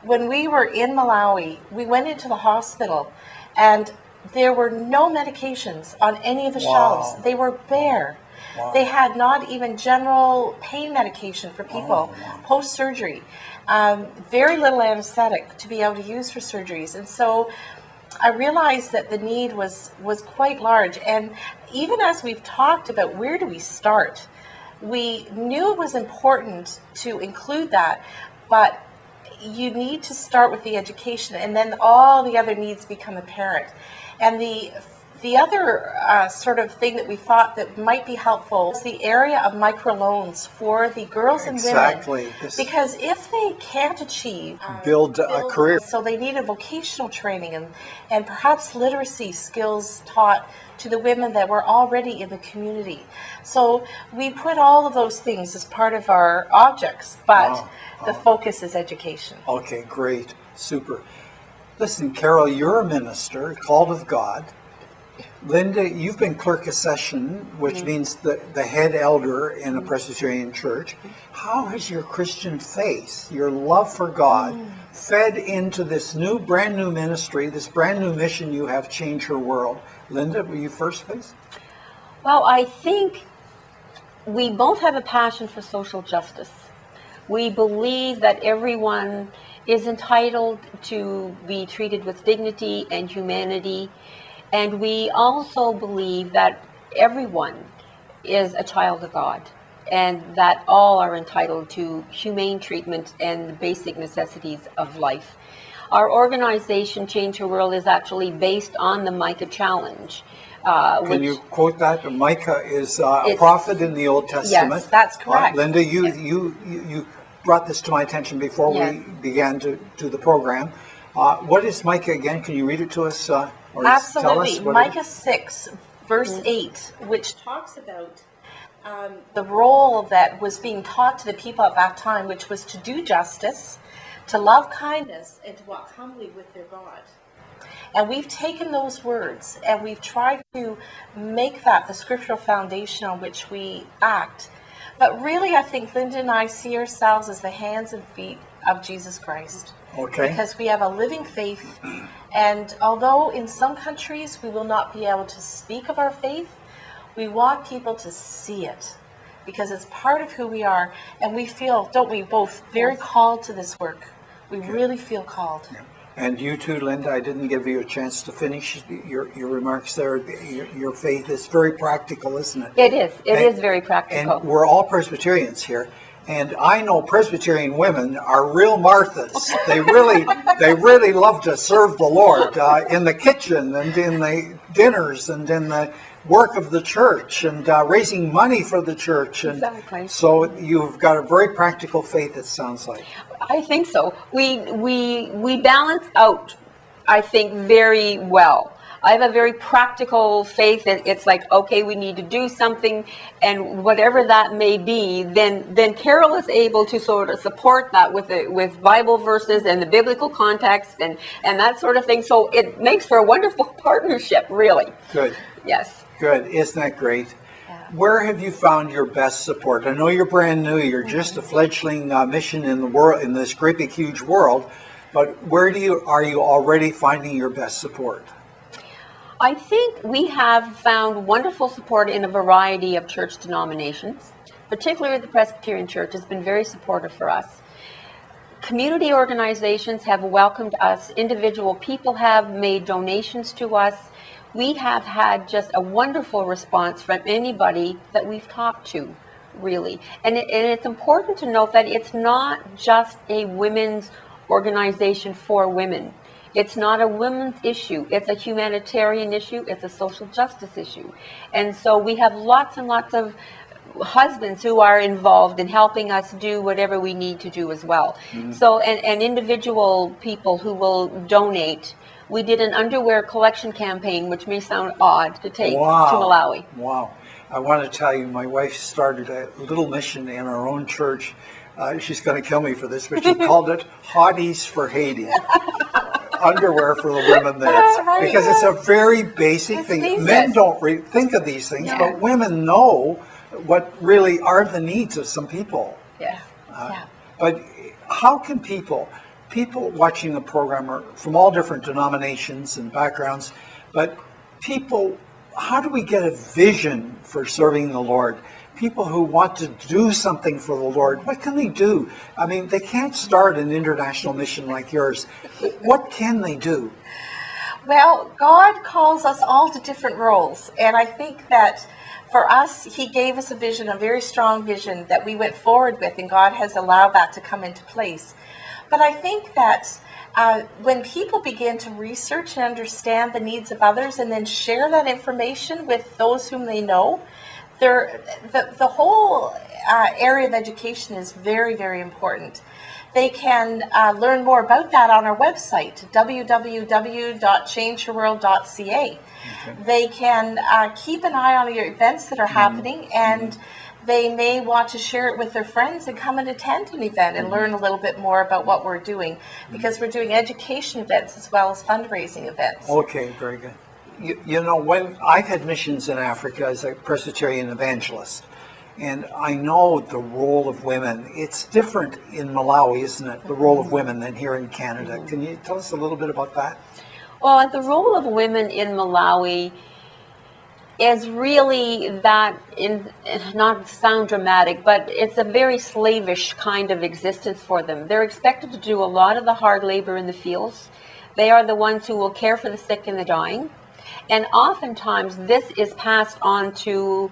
When we were in Malawi, we went into the hospital and there were no medications on any of the shelves. They were bare. They had not even general pain medication for people post-surgery. Very little anesthetic to be able to use for surgeries. And so I realized that the need was quite large. And even as we've talked about where do we start, we knew it was important to include that, but you need to start with the education, and then all the other needs become apparent. And the other sort of thing that we thought that might be helpful is the area of microloans for the girls and women. Because if they can't achieve, build a career. So they need a vocational training and perhaps literacy skills taught to the women that were already in the community. So we put all of those things as part of our objects, but the focus is education. Okay, great, super. Listen, Carol, you're a minister, called of God. Linda, you've been clerk of session, which means the head elder in a Presbyterian church. How has your Christian faith, your love for God, fed into this brand new ministry, this brand new mission you have, Change Her World? Linda, will you first, please? Well, I think we both have a passion for social justice. We believe that everyone is entitled to be treated with dignity and humanity. And we also believe that everyone is a child of God and that all are entitled to humane treatment and the basic necessities of life. Our organization, Change Her World, is actually based on the Micah Challenge. Can you quote that? Micah is a prophet in the Old Testament. Yes, that's correct. Linda, you brought this to my attention before we began to do the program. What is Micah again? Can you read it to us? Absolutely. Micah 6, verse 8, which talks about the role that was being taught to the people at that time, which was to do justice, to love kindness, and to walk humbly with their God. And we've taken those words and we've tried to make that the scriptural foundation on which we act. But really, I think Linda and I see ourselves as the hands and feet of Jesus Christ. Okay. Because we have a living faith. And although in some countries we will not be able to speak of our faith, we want people to see it because it's part of who we are. And we feel, don't we, both very called to this work. We really feel called. Yeah. And you too, Linda, I didn't give you a chance to finish your remarks there. Your faith is very practical, isn't it? It is. It is very practical. And we're all Presbyterians here. And I know Presbyterian women are real Marthas. They really love to serve the Lord in the kitchen and in the dinners and in the work of the church and raising money for the church. And exactly. So you've got a very practical faith, it sounds like. I think so. We balance out, I think, very well. I have a very practical faith that it's like, okay, we need to do something, and whatever that may be, then Carol is able to sort of support that with Bible verses and the biblical context and that sort of thing. So it makes for a wonderful partnership, really. Good. Yes. Good. Isn't that great? Where have you found your best support? I know you're brand new. You're just a fledgling mission in the world, in this great big huge world. But where are you already finding your best support? I think we have found wonderful support in a variety of church denominations. Particularly the Presbyterian Church has been very supportive for us. Community organizations have welcomed us. Individual people have made donations to us. We have had just a wonderful response from anybody that we've talked to, really. And it's important to note that it's not just a women's organization for women. It's not a women's issue. It's a humanitarian issue. It's a social justice issue. And so we have lots and lots of husbands who are involved in helping us do whatever we need to do as well. Mm-hmm. So, and individual people who will donate. We did an underwear collection campaign, which may sound odd to take to Malawi. Wow. I want to tell you, my wife started a little mission in our own church. She's going to kill me for this, but she called it Hotties for Haiti. Underwear for the women there. Right, because it's a very basic thing. Basic. Men don't think of these things, but women know what really are the needs of some people. Yeah. But how can people watching the program are from all different denominations and backgrounds, but people, how do we get a vision for serving the Lord? People who want to do something for the Lord, what can they do? I mean, they can't start an international mission like yours. What can they do? Well, God calls us all to different roles. And I think that for us, He gave us a vision, a very strong vision that we went forward with, and God has allowed that to come into place. But I think that when people begin to research and understand the needs of others and then share that information with those whom they know, the whole area of education is very, very important. They can learn more about that on our website, www.changeherworld.ca. Okay. They can keep an eye on your events that are happening, and they may want to share it with their friends and come and attend an event and learn a little bit more about what we're doing, because we're doing education events as well as fundraising events. Okay, very good. You know, when I've had missions in Africa as a Presbyterian evangelist, and I know the role of women. It's different in Malawi, isn't it? The role of women than here in Canada. Can you tell us a little bit about that? Well, the role of women in Malawi is really that, not to sound dramatic, but it's a very slavish kind of existence for them. They're expected to do a lot of the hard labor in the fields. They are the ones who will care for the sick and the dying. And oftentimes this is passed on to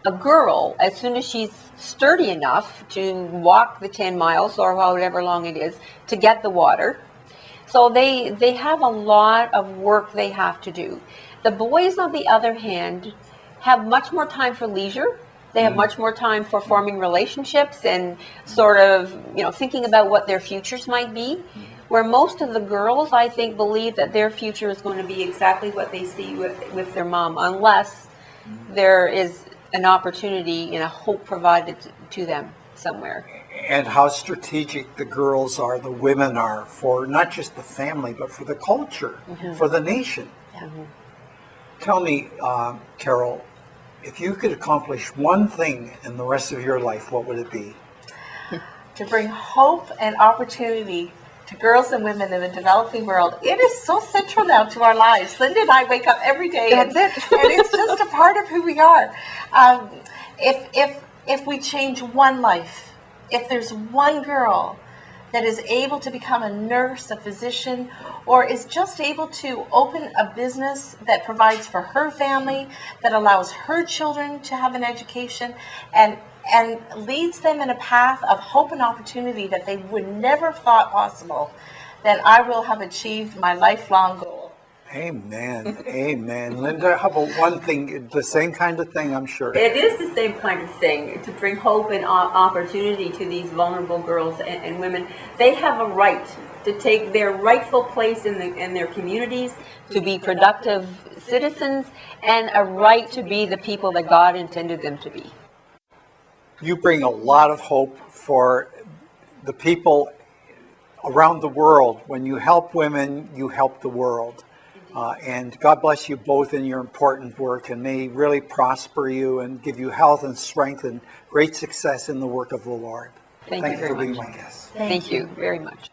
a girl as soon as she's sturdy enough to walk the 10 miles or however long it is to get the water. So they have a lot of work they have to do. The boys, on the other hand, have much more time for leisure. They have much more time for forming relationships and sort of, thinking about what their futures might be. Where most of the girls, I think, believe that their future is going to be exactly what they see with their mom, unless there is an opportunity and a hope provided to them somewhere. And how strategic the girls are, the women are, for not just the family, but for the culture, for the nation. Tell me, Carol, if you could accomplish one thing in the rest of your life, what would it be? To bring hope and opportunity to girls and women in the developing world. It is so central now to our lives. Linda and I wake up every day, and it's just a part of who we are. If we change one life, if there's one girl that is able to become a nurse, a physician, or is just able to open a business that provides for her family, that allows her children to have an education, and leads them in a path of hope and opportunity that they would never have thought possible, then I will have achieved my lifelong goal. Amen. Amen. Linda, how about one thing, the same kind of thing, I'm sure? It is the same kind of thing, to bring hope and opportunity to these vulnerable girls and women. They have a right to take their rightful place in their communities, to be productive citizens, and a right to be the people that God intended them to be. You bring a lot of hope for the people around the world. When you help women, you help the world. And God bless you both in your important work, and may He really prosper you and give you health and strength and great success in the work of the Lord. Thank you very for being much. my guest. Thank you very much.